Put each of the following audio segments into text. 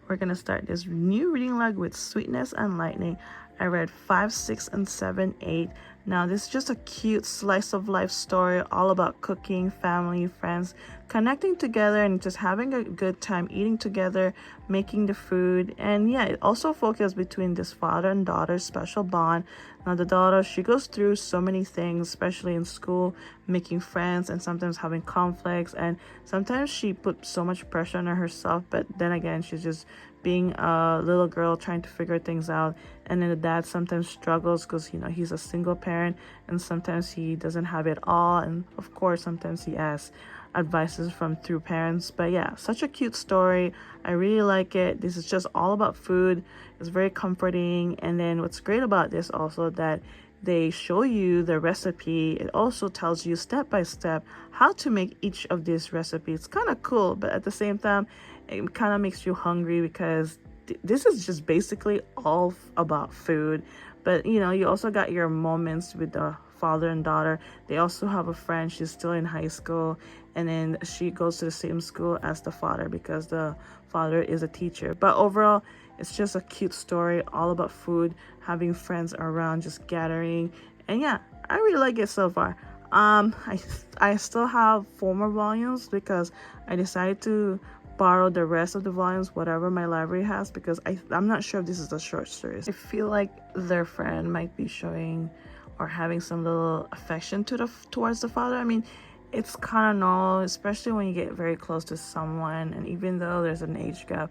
we're gonna start this new reading log with Sweetness and Lightning. I read 5, 6, and 7, 8. Now, this is just a cute slice of life story all about cooking, family, friends, connecting together, and just having a good time eating together, making the food. And yeah, it also focuses between this father and daughter special bond. Now, the daughter, she goes through so many things, especially in school, making friends and sometimes having conflicts. And sometimes she puts so much pressure on herself, but then again, she's just being a little girl trying to figure things out. And then the dad sometimes struggles because, you know, he's a single parent and sometimes he doesn't have it all. And of course, sometimes he asks advices from through parents. But yeah, such a cute story. I really like it. This is just all about food. It's very comforting. And then what's great about this also that they show you the recipe. It also tells you step by step how to make each of these recipes. It's kind of cool, but at the same time, it kind of makes you hungry because this is just basically all about food. But you know, you also got your moments with the father and daughter. They also have a friend. She's still in high school, and then she goes to the same school as the father because the father is a teacher. But overall, it's just a cute story all about food, having friends around, just gathering. And yeah, I really like it so far. I still have 4 more volumes because I decided to borrow the rest of the volumes, whatever my library has, because I'm not sure if this is a short series. I feel like their friend might be showing or having some little affection towards the father. I mean, it's kind of normal, especially when you get very close to someone, and even though there's an age gap,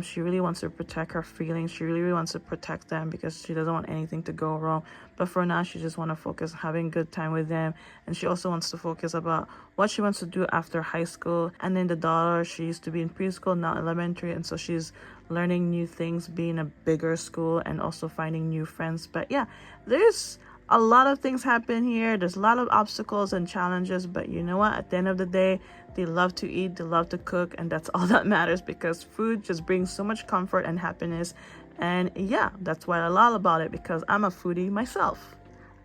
she really wants to protect her feelings. She really wants to protect them because she doesn't want anything to go wrong. But for now, she just want to focus having a good time with them. And she also wants to focus about what she wants to do after high school. And then the daughter, she used to be in preschool, now elementary. And so she's learning new things, being a bigger school, and also finding new friends. But yeah, there's a lot of things happen here. There's a lot of obstacles and challenges, but you know what? At the end of the day, they love to eat, they love to cook, and that's all that matters because food just brings so much comfort and happiness. And yeah, that's what I love about it because I'm a foodie myself.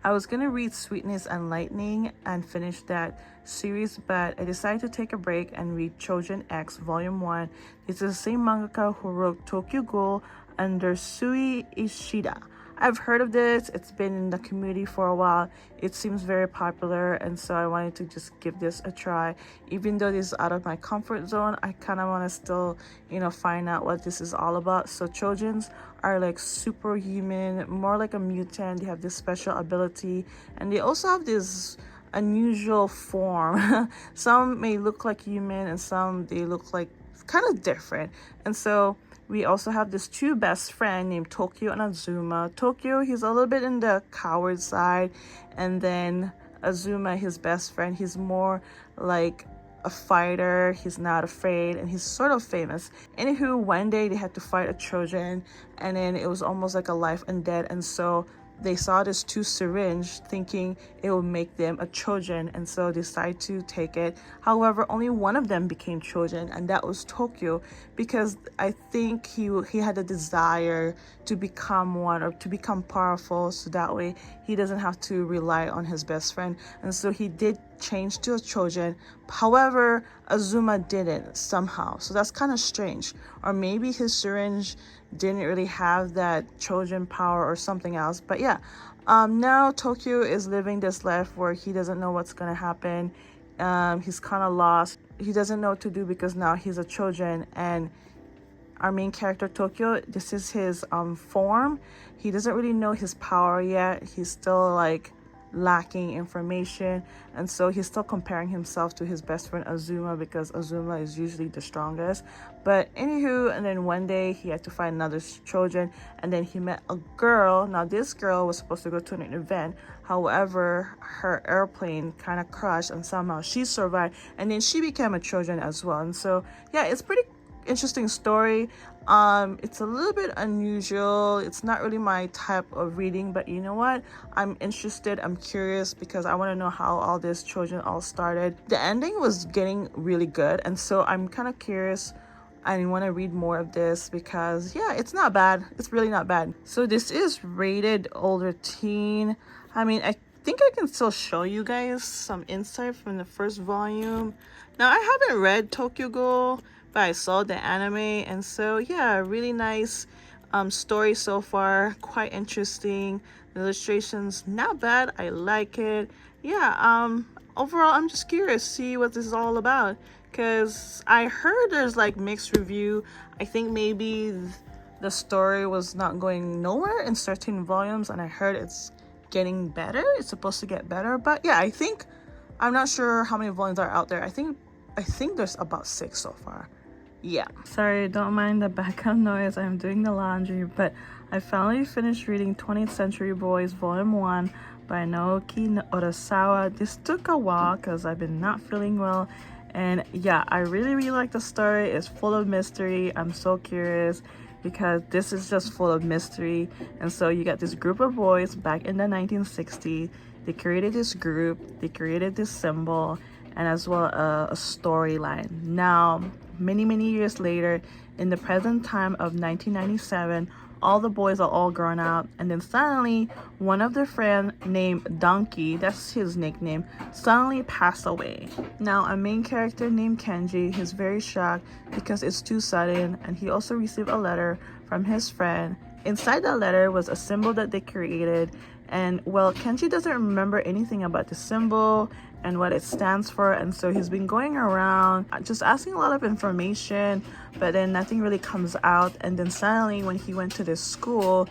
I was gonna read Sweetness and Lightning and finish that series, but I decided to take a break and read Trojan X Volume 1. It's the same mangaka who wrote Tokyo Ghoul under Sui Ishida. I've heard of this. It's been in the community for a while. It seems very popular, and so I wanted to just give this a try. Even though this is out of my comfort zone, I kind of want to still, you know, find out what this is all about. So Trojans are like superhuman, more like a mutant. They have this special ability, and they also have this unusual form. Some may look like human, and some they look like kind of different. And so we also have this 2 best friend named Tokyo and Azuma. Tokyo, he's a little bit in the coward side, and then Azuma, his best friend, he's more like a fighter. He's not afraid, and he's sort of famous. Anywho, one day they had to fight a Trojan, and then it was almost like a life and death, and so they saw this 2 syringe thinking it would make them a Trojan, and so decided to take it. However, only one of them became Trojan, and that was Tokyo, because I think he had a desire to become one or to become powerful, so that way he doesn't have to rely on his best friend. And so he did change to a Trojan. However, Azuma didn't somehow, so that's kind of strange. Or maybe his syringe didn't really have that Trojan power or something else. But yeah, now Tokyo is living this life where he doesn't know what's gonna happen. He's kind of lost. He doesn't know what to do because now he's a Trojan, and our main character Tokyo, this is his form. He doesn't really know his power yet. He's still like lacking information, and so he's still comparing himself to his best friend Azuma because Azuma is usually the strongest. But anywho, and then one day he had to find another Trojan, and then he met a girl. Now this girl was supposed to go to an event, however her airplane kind of crashed and somehow she survived, and then she became a Trojan as well. And so yeah, it's pretty interesting story. It's a little bit unusual. It's not really my type of reading, but you know what, I'm interested, I'm curious because I want to know how all this Trojan all started. The ending was getting really good, and so I'm kind of curious. I want to read more of this because yeah, it's not bad. It's really not bad. So this is rated older teen. I mean, I think I can still show you guys some insight from the first volume. Now, I haven't read Tokyo Ghoul, but I saw the anime, and so yeah, really nice story so far, quite interesting. The illustrations not bad, I like it. Yeah, overall I'm just curious to see what this is all about, because I heard there's like mixed review. I think maybe the story was not going nowhere in certain volumes, and I heard it's getting better, it's supposed to get better. But yeah, I think, I'm not sure how many volumes are out there. I think there's about 6 so far. Yeah, sorry, don't mind the background noise, I'm doing the laundry. But I finally finished reading 20th Century Boys Volume 1 by Naoki Urasawa. This took a while because I've been not feeling well, and yeah, I really like the story. It's full of mystery. I'm so curious because this is just full of mystery. And so you got this group of boys back in the 1960s. They created this group, they created this symbol, and as well a storyline. Now, many years later, in the present time of 1997, all the boys are all grown up, and then suddenly one of their friends named Donkey, that's his nickname, suddenly passed away. Now, a main character named Kenji, he's very shocked because it's too sudden, and he also received a letter from his friend. Inside that letter was a symbol that they created, and well, Kenji doesn't remember anything about the symbol and what it stands for, and so he's been going around just asking a lot of information, but then nothing really comes out. And then suddenly when he went to this school,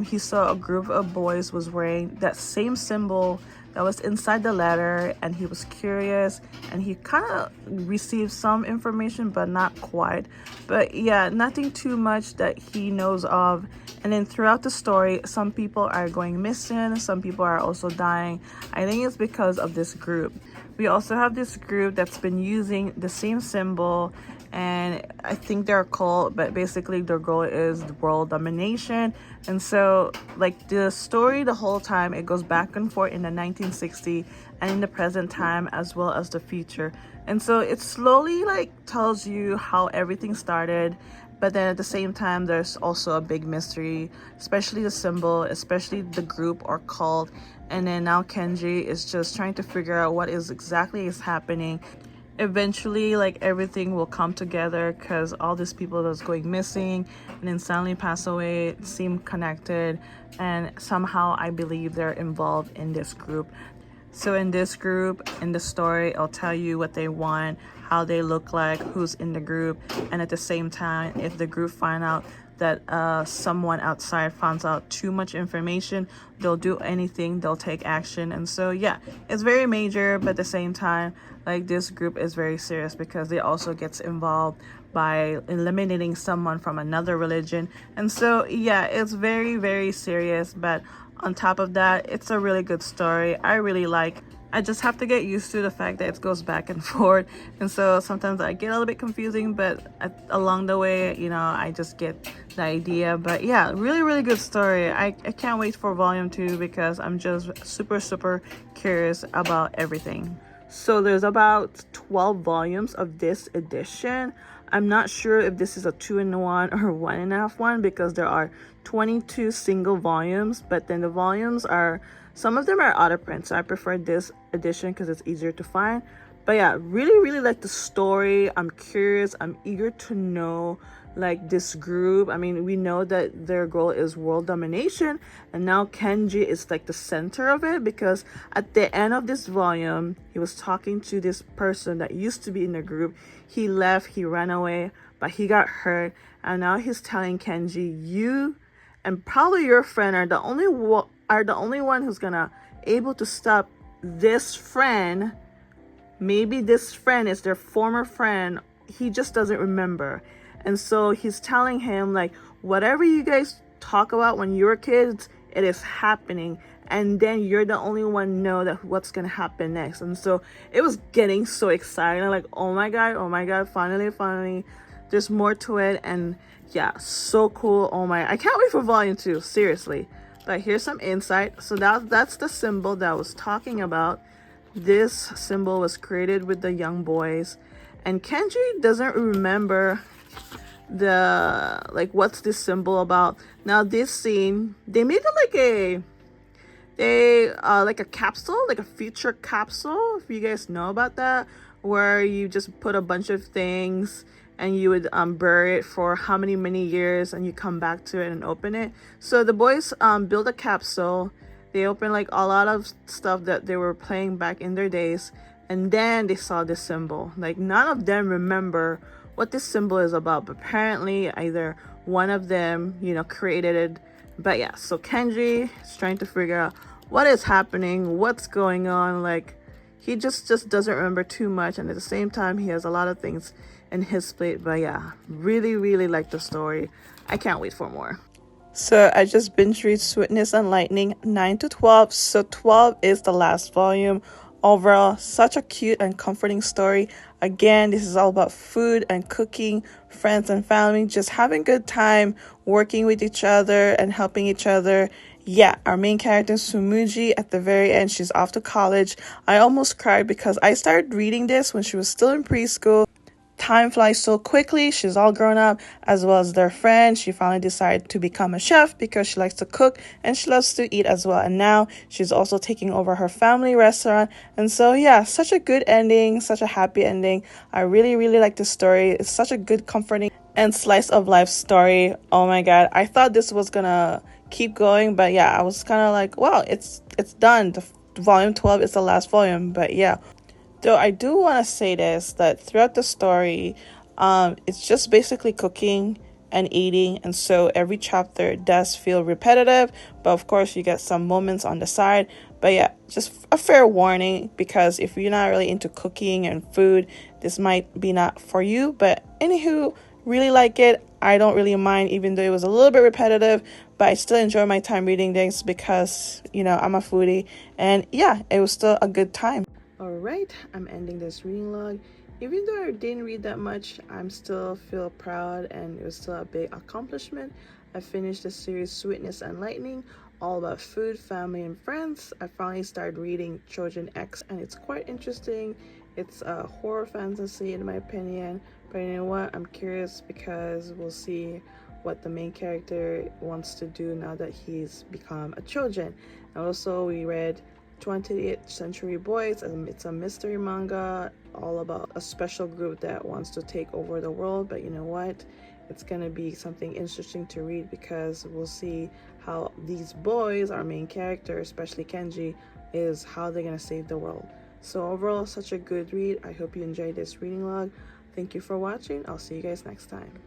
he saw a group of boys was wearing that same symbol that was inside the letter, and he was curious, and he kind of received some information but not quite. But yeah, nothing too much that he knows of. And then throughout the story, some people are going missing, some people are also dying. I think it's because of this group. We also have this group that's been using the same symbol, and I think they're a cult, but basically their goal is world domination. And so like the story, the whole time it goes back and forth in the 1960s and in the present time as well as the future. And so it slowly like tells you how everything started, but then at the same time there's also a big mystery, especially the symbol, especially the group or cult. And then now Kenji is just trying to figure out what is exactly is happening. Eventually like everything will come together because all these people that's going missing and then suddenly pass away seem connected, and somehow I believe they're involved in this group. So in this group, in the story, I'll tell you what they want, how they look like, who's in the group, and at the same time, if the group find out that someone outside finds out too much information, they'll do anything, they'll take action. And so yeah, it's very major, but at the same time, like this group is very serious because they also gets involved by eliminating someone from another religion. And so yeah, it's very serious, but on top of that, it's a really good story. I really like. I just have to get used to the fact that it goes back and forth, and so sometimes I get a little bit confusing, but along the way, you know, I just get the idea. But yeah, really good story. I can't wait for volume 2 because I'm just super curious about everything. So there's about 12 volumes of this edition. I'm not sure if this is a 2-in-1 or 1.5 one because there are 22 single volumes, but then the volumes are, some of them are out of print, so I prefer this edition because it's easier to find. But yeah, really like the story. I'm curious, I'm eager to know like this group. I mean, we know that their goal is world domination, and now Kenji is like the center of it because at the end of this volume, he was talking to this person that used to be in the group. He left, he ran away, but he got hurt, and now he's telling Kenji, you and probably your friend are the only one who's gonna able to stop this friend. Maybe this friend is their former friend, he just doesn't remember. And so he's telling him like, whatever you guys talk about when you were kids, it is happening, and then you're the only one know that what's gonna happen next. And so it was getting so exciting, like oh my god, finally there's more to it. And yeah, so cool. Oh my, I can't wait for volume 2, seriously. But here's some insight. So that's the symbol that I was talking about. This symbol was created with the young boys, and Kenji doesn't remember the like what's this symbol about. Now this scene, they made it like a capsule, like a future capsule, if you guys know about that, where you just put a bunch of things and you would bury it for how many years, and you come back to it and open it. So the boys built a capsule. They opened like a lot of stuff that they were playing back in their days, and then they saw this symbol. Like none of them remember what this symbol is about, but apparently either one of them, you know, created it. But yeah, so Kenji is trying to figure out what is happening, what's going on. Like he just doesn't remember too much, and at the same time he has a lot of things in his plate. But yeah, really like the story. I can't wait for more. So I just binge read Sweetness and Lightning 9 to 12. So 12 is the last volume. Overall, such a cute and comforting story. Again, this is all about food and cooking, friends and family, just having a good time, working with each other and helping each other. Yeah, our main character, Sumuji, at the very end, she's off to college. I almost cried because I started reading this when she was still in preschool. Time flies so quickly. She's all grown up, as well as their friend. She finally decided to become a chef because she likes to cook and she loves to eat as well. And now she's also taking over her family restaurant. And so, yeah, such a good ending, such a happy ending. I really like the story. It's such a good, comforting and slice of life story. Oh my God. I thought this was gonna keep going, but yeah, I was kind of like, wow, it's done. The volume 12 is the last volume, but yeah. Though I do want to say this, that throughout the story, it's just basically cooking and eating, and so every chapter does feel repetitive, but of course you get some moments on the side. But yeah, just a fair warning, because if you're not really into cooking and food, this might be not for you. But anywho, really like it. I don't really mind, even though it was a little bit repetitive, but I still enjoy my time reading this because, you know, I'm a foodie, and yeah, it was still a good time. Alright, I'm ending this reading log. Even though I didn't read that much, I'm still feel proud, and it was still a big accomplishment. I finished the series Sweetness and Lightning, all about food, family, and friends. I finally started reading Trojan X, and it's quite interesting. It's a horror fantasy in my opinion, but you know what? I'm curious because we'll see what the main character wants to do now that he's become a Trojan. And also we read 20th Century Boys, and it's a mystery manga all about a special group that wants to take over the world. But you know what, it's gonna be something interesting to read because we'll see how these boys, our main character, especially Kenji, is how they're gonna save the world. So overall, such a good read. I hope you enjoyed this reading log. Thank you for watching. I'll see you guys next time.